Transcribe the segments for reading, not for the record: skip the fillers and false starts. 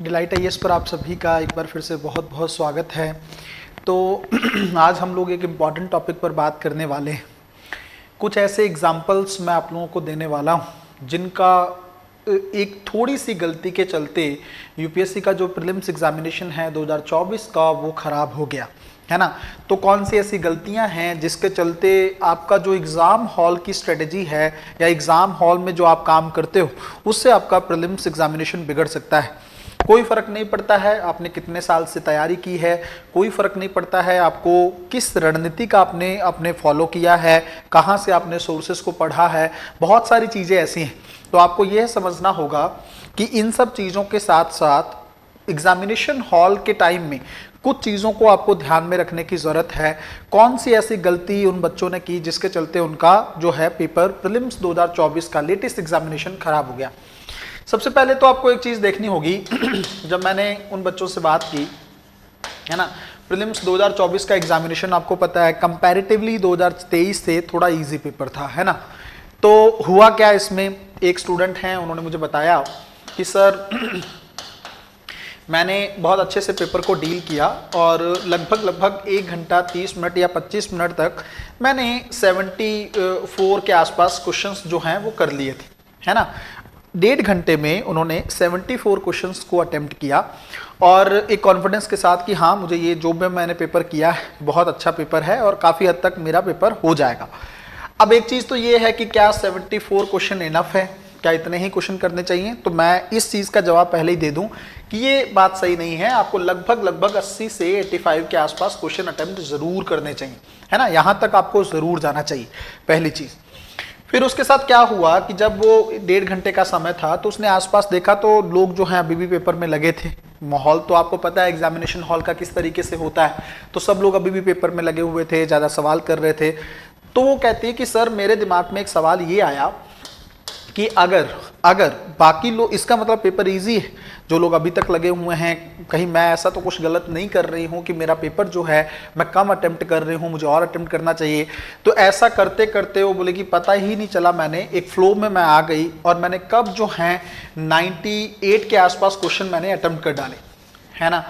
Delight IAS पर आप सभी का एक बार फिर से बहुत बहुत स्वागत है। तो आज हम लोग एक इम्पॉर्टेंट टॉपिक पर बात करने वाले हैं। कुछ ऐसे एग्जाम्पल्स मैं आप लोगों को देने वाला हूँ जिनका एक थोड़ी सी गलती के चलते यूपीएससी का जो प्रीलिम्स एग्जामिनेशन है 2024 का वो ख़राब हो गया है ना। तो कौन सी ऐसी गलतियां हैं जिसके चलते आपका जो एग्ज़ाम हॉल की स्ट्रेटजी है या एग्ज़ाम हॉल में जो आप काम करते हो उससे आपका प्रीलिम्स एग्जामिनेशन बिगड़ सकता है। कोई फ़र्क नहीं पड़ता है आपने कितने साल से तैयारी की है, कोई फ़र्क नहीं पड़ता है आपको किस रणनीति का आपने फॉलो किया है, कहाँ से आपने सोर्सेस को पढ़ा है, बहुत सारी चीज़ें ऐसी हैं। तो आपको यह समझना होगा कि इन सब चीज़ों के साथ साथ एग्जामिनेशन हॉल के टाइम में कुछ चीज़ों को आपको ध्यान में रखने की ज़रूरत है। कौन सी ऐसी गलती उन बच्चों ने की जिसके चलते उनका जो है पेपर प्रीलिम्स 2024 का लेटेस्ट एग्जामिनेशन खराब हो गया। सबसे पहले तो आपको एक चीज़ देखनी होगी जब मैंने उन बच्चों से बात की है ना, प्रीलिम्स 2024 का एग्जामिनेशन आपको पता है कंपैरेटिवली 2023 से थोड़ा इजी पेपर था है ना। तो हुआ क्या, इसमें एक स्टूडेंट हैं उन्होंने मुझे बताया कि सर मैंने बहुत अच्छे से पेपर को डील किया और लगभग 1 घंटा 30 मिनट या 25 मिनट तक मैंने 74 के आसपास क्वेश्चंस जो हैं वो कर लिए थे है ना। 1.5 घंटे में उन्होंने 74 क्वेश्चंस को अटेम्प्ट किया और एक कॉन्फिडेंस के साथ कि हाँ मुझे ये जो भी मैंने पेपर किया है बहुत अच्छा पेपर है और काफ़ी हद तक मेरा पेपर हो जाएगा। अब एक चीज़ तो ये है कि क्या 74 क्वेश्चन इनफ है, क्या इतने ही क्वेश्चन करने चाहिए? तो मैं इस चीज़ का जवाब पहले ही दे दूं कि ये बात सही नहीं है। आपको लगभग 80 से 85 के आसपास क्वेश्चन अटेम्प्ट ज़रूर करने चाहिए है ना, यहाँ तक आपको ज़रूर जाना चाहिए, पहली चीज़। फिर उसके साथ क्या हुआ कि जब वो 1.5 घंटे का समय था तो उसने आसपास देखा तो लोग जो हैं अभी भी पेपर में लगे थे। माहौल तो आपको पता है एग्जामिनेशन हॉल का किस तरीके से होता है, तो सब लोग अभी भी पेपर में लगे हुए थे, ज़्यादा सवाल कर रहे थे। तो वो कहती है कि सर मेरे दिमाग में एक सवाल ये आया कि अगर बाकी लोग, इसका मतलब पेपर इजी है, जो लोग अभी तक लगे हुए हैं, कहीं मैं ऐसा तो कुछ गलत नहीं कर रही हूँ कि मेरा पेपर जो है मैं कम अटेम्प्ट कर रही हूँ, मुझे और अटेम्प्ट करना चाहिए। तो ऐसा करते करते वो बोले कि पता ही नहीं चला, मैंने एक फ्लो में मैं आ गई और मैंने कब जो है 98 के आसपास क्वेश्चन मैंने अटेम्प्ट कर डाले है ना।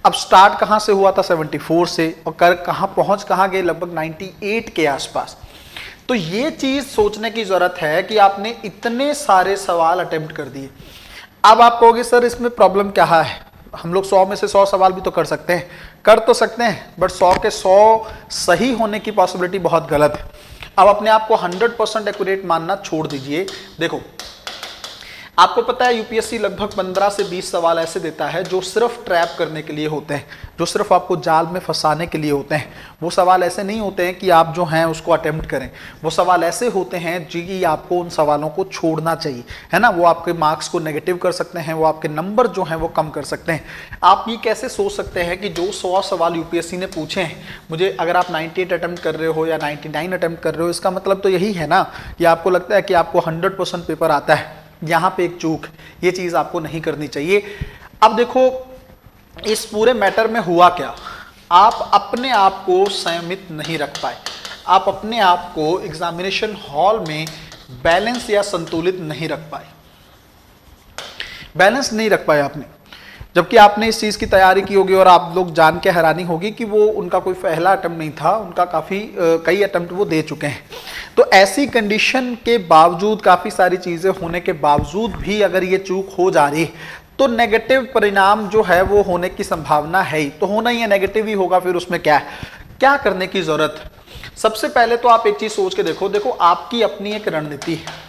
अब स्टार्ट कहाँ से हुआ था 74 से और कहाँ पहुँच गए, लगभग 98 के आसपास। तो ये चीज़ सोचने की ज़रूरत है कि आपने इतने सारे सवाल अटेम्प्ट कर दिए। अब आप कहोगे सर इसमें प्रॉब्लम क्या है, हम लोग 100 में से 100 सवाल भी तो कर सकते हैं, कर तो सकते हैं, बट 100 के 100 सही होने की पॉसिबिलिटी बहुत गलत है। अब अपने आप को 100% एक्यूरेट मानना छोड़ दीजिए। देखो आपको पता है यूपीएससी लगभग 15 से 20 सवाल ऐसे देता है जो सिर्फ ट्रैप करने के लिए होते हैं, जो सिर्फ आपको जाल में फंसाने के लिए होते हैं। वो सवाल ऐसे नहीं होते हैं कि आप जो हैं उसको अटेम्प्ट करें, वो सवाल ऐसे होते हैं जी आपको उन सवालों को छोड़ना चाहिए है ना। वो आपके मार्क्स को नेगेटिव कर सकते हैं, वो आपके नंबर जो हैं वो कम कर सकते हैं। आप ये कैसे सोच सकते हैं कि जो 100 सवाल यूपीएससी ने पूछे हैं, मुझे अगर आप 98 अटेम्प्ट कर रहे हो या 99 अटेम्प्ट कर रहे हो, इसका मतलब तो यही है ना कि आपको लगता है कि आपको 100% पेपर आता है। यहाँ पे एक चूक, ये चीज़ आपको नहीं करनी चाहिए। अब देखो इस पूरे मैटर में हुआ क्या, आप अपने आप को संयमित नहीं रख पाए, आप अपने आप को एग्जामिनेशन हॉल में बैलेंस या संतुलित नहीं रख पाए, बैलेंस नहीं रख पाए आपने। जबकि आपने इस चीज़ की तैयारी की होगी और आप लोग जान के हैरानी होगी कि वो उनका कोई पहला अटेम्प्ट नहीं था, उनका कई अटेम्प्ट वो दे चुके हैं। तो ऐसी कंडीशन के बावजूद, काफ़ी सारी चीज़ें होने के बावजूद भी अगर ये चूक हो जा रही तो नेगेटिव परिणाम जो है वो होने की संभावना है ही, तो होना ही है, नेगेटिव ही होगा। फिर उसमें क्या करने की ज़रूरत है? सबसे पहले तो आप एक चीज़ सोच के देखो आपकी अपनी एक रणनीति है,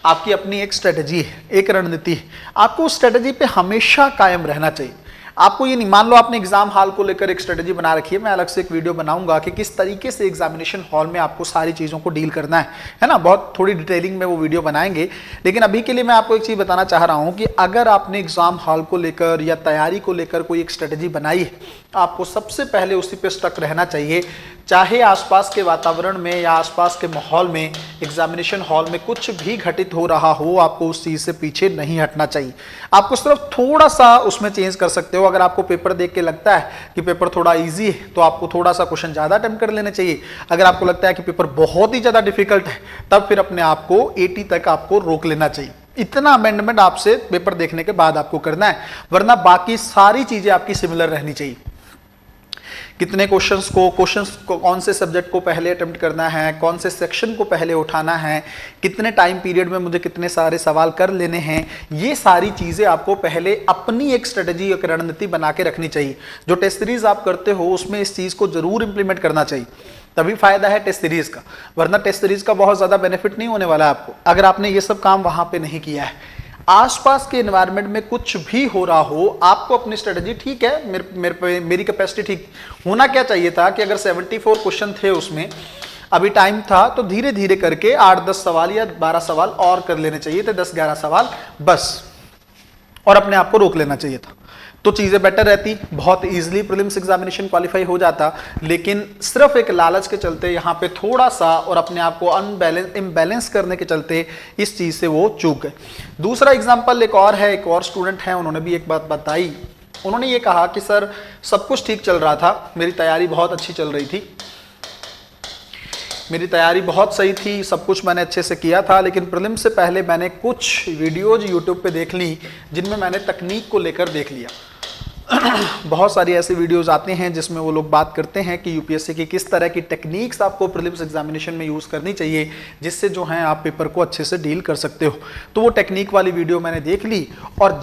आपकी अपनी एक स्ट्रेटजी है, एक रणनीति है। आपको उस स्ट्रेटजी पे हमेशा कायम रहना चाहिए। आपको ये नहीं, मान लो आपने एग्जाम हॉल को लेकर एक स्ट्रेटजी बना रखी है, मैं अलग से एक वीडियो बनाऊंगा कि किस तरीके से एग्जामिनेशन हॉल में आपको सारी चीज़ों को डील करना है ना। बहुत थोड़ी डिटेलिंग में वो वीडियो बनाएंगे, लेकिन अभी के लिए मैं आपको एक चीज़ बताना चाह रहा हूँ कि अगर आपने एग्जाम हॉल को लेकर या तैयारी को लेकर कोई एक स्ट्रेटजी बनाई है, आपको सबसे पहले उसी पे स्टक रहना चाहिए। चाहे आसपास के वातावरण में या आसपास के माहौल में, एग्जामिनेशन हॉल में कुछ भी घटित हो रहा हो, आपको उस चीज़ से पीछे नहीं हटना चाहिए। आपको सिर्फ थोड़ा सा उसमें चेंज कर सकते हो। अगर आपको पेपर देख के लगता है कि पेपर थोड़ा इजी है तो आपको थोड़ा सा क्वेश्चन ज़्यादा अटेम्प्ट कर लेने चाहिए। अगर आपको लगता है कि पेपर बहुत ही ज़्यादा डिफिकल्ट है, तब फिर अपने आप को 80 तक आपको रोक लेना चाहिए। इतना अमेंडमेंट आपसे पेपर देखने के बाद आपको करना है, वरना बाकी सारी चीजें आपकी सिमिलर रहनी चाहिए। कितने क्वेश्चंस को कौन से सब्जेक्ट को पहले अटेम्प्ट करना है, कौन से सेक्शन को पहले उठाना है, कितने टाइम पीरियड में मुझे कितने सारे सवाल कर लेने हैं, ये सारी चीज़ें आपको पहले अपनी एक स्ट्रेटजी, एक रणनीति बना के रखनी चाहिए। जो टेस्ट सीरीज आप करते हो उसमें इस चीज़ को जरूर इंप्लीमेंट करना चाहिए, तभी फायदा है टेस्ट सीरीज का, वरना टेस्ट सीरीज का बहुत ज़्यादा बेनिफिट नहीं होने वाला है आपको अगर आपने ये सब काम वहाँ पर नहीं किया है। आसपास के एनवायरनमेंट में कुछ भी हो रहा हो, आपको अपनी स्ट्रेटजी, ठीक है मेरी कैपेसिटी ठीक होना क्या चाहिए था कि अगर 74 क्वेश्चन थे उसमें, अभी टाइम था तो धीरे धीरे करके 8-10 सवाल या 12 सवाल और कर लेने चाहिए थे, 10-11 सवाल बस, और अपने आप को रोक लेना चाहिए था, तो चीज़ें बेटर रहती, बहुत इजीली प्रीलिम्स एग्जामिनेशन क्वालिफाई हो जाता। लेकिन सिर्फ एक लालच के चलते यहाँ पे थोड़ा सा, और अपने आप को इम्बैलेंस करने के चलते इस चीज़ से वो चूक गए। दूसरा एग्जाम्पल एक और है, एक और स्टूडेंट है, उन्होंने भी एक बात बताई। उन्होंने ये कहा कि सर सब कुछ ठीक चल रहा था, मेरी तैयारी बहुत अच्छी चल रही थी, मेरी तैयारी बहुत सही थी, सब कुछ मैंने अच्छे से किया था, लेकिन प्रीलिम से पहले मैंने कुछ वीडियोज यूट्यूब पे देख ली जिनमें मैंने तकनीक को लेकर देख लिया। बहुत सारी ऐसी वीडियोस आते हैं जिसमें वो लोग बात करते हैं कि यूपीएससी की किस तरह की टेक्निक्स आपको प्रीलिम्स एग्जामिनेशन में यूज़ करनी चाहिए, जिससे जो है आप पेपर को अच्छे से डील कर सकते हो। तो वो टेक्निक वाली वीडियो मैंने देख ली, और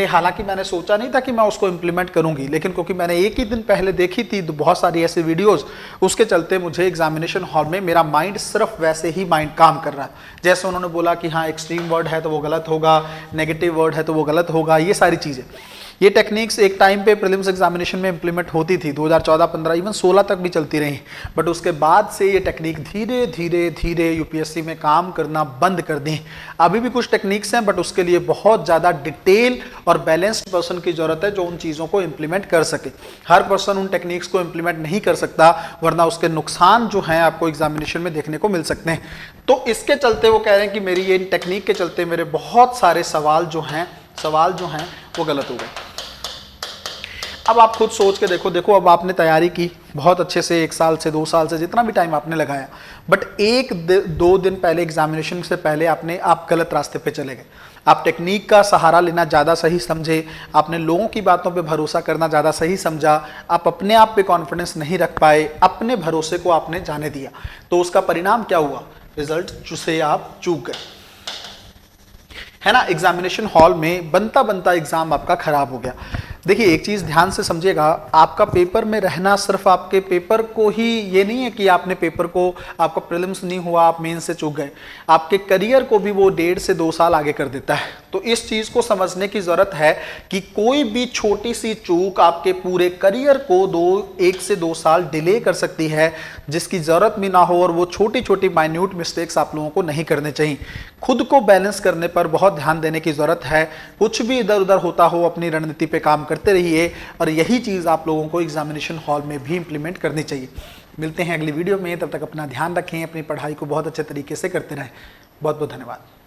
हालांकि मैंने सोचा नहीं था कि मैं उसको इम्प्लीमेंट करूंगी, लेकिन क्योंकि मैंने एक ही दिन पहले देखी थी तो बहुत सारी ऐसी वीडियोज़, उसके चलते मुझे एग्जामिनेशन हॉल में मेरा माइंड सिर्फ वैसे ही माइंड काम कर रहा है। जैसे उन्होंने बोला कि हाँ एक्सट्रीम वर्ड है तो वो गलत होगा, नेगेटिव वर्ड है तो वो गलत होगा, ये सारी चीज़ें, ये टेक्निक्स एक टाइम पे प्रीलिम्स एग्जामिनेशन में इंप्लीमेंट होती थी, 2014, 15, इवन 16 तक भी चलती रही, बट उसके बाद से ये टेक्निक धीरे धीरे धीरे यूपीएससी में काम करना बंद कर दी। अभी भी कुछ टेक्निक्स हैं, बट उसके लिए बहुत ज़्यादा डिटेल और बैलेंस्ड पर्सन की ज़रूरत है जो उन चीज़ों को इम्प्लीमेंट कर सके। हर पर्सन उन टेक्निक्स को इम्प्लीमेंट नहीं कर सकता, वरना उसके नुकसान जो हैं आपको एग्जामिनेशन में देखने को मिल सकते हैं। तो इसके चलते वो कह रहे हैं कि मेरी ये टेक्निक के चलते मेरे बहुत सारे सवाल जो हैं वो गलत हो गए। अब आप खुद सोच के देखो, अब आपने तैयारी की बहुत अच्छे से, 1 साल से 2 साल से जितना भी टाइम आपने लगाया, बट 1-2 दिन पहले एग्जामिनेशन से पहले आप गलत रास्ते पे चले गए। आप टेक्निक का सहारा लेना ज़्यादा सही समझे, आपने लोगों की बातों पे भरोसा करना ज़्यादा सही समझा, आप अपने आप पे कॉन्फिडेंस नहीं रख पाए, अपने भरोसे को आपने जाने दिया, तो उसका परिणाम क्या हुआ? रिजल्ट से आप चूक गए, है ना। एग्जामिनेशन हॉल में बनता एग्जाम आपका खराब हो गया। देखिए एक चीज़ ध्यान से समझिएगा, आपका पेपर में रहना सिर्फ आपके पेपर को ही, ये नहीं है कि आपने पेपर को, आपका प्रीलिम्स नहीं हुआ आप मेंस से चूक गए, आपके करियर को भी वो 1.5 से 2 साल आगे कर देता है। तो इस चीज़ को समझने की ज़रूरत है कि कोई भी छोटी सी चूक आपके पूरे करियर को 1 से 2 साल डिले कर सकती है, जिसकी ज़रूरत भी ना हो, और वो छोटी छोटी माइन्यूट मिस्टेक्स आप लोगों को नहीं करने चाहिए। खुद को बैलेंस करने पर बहुत ध्यान देने की ज़रूरत है। कुछ भी इधर उधर होता हो, अपनी रणनीति पे काम करते रहिए, और यही चीज़ आप लोगों को एग्जामिनेशन हॉल में भी इंप्लीमेंट करनी चाहिए। मिलते हैं अगली वीडियो में, तब तक अपना ध्यान रखें, अपनी पढ़ाई को बहुत अच्छे तरीके से करते रहें। बहुत बहुत धन्यवाद।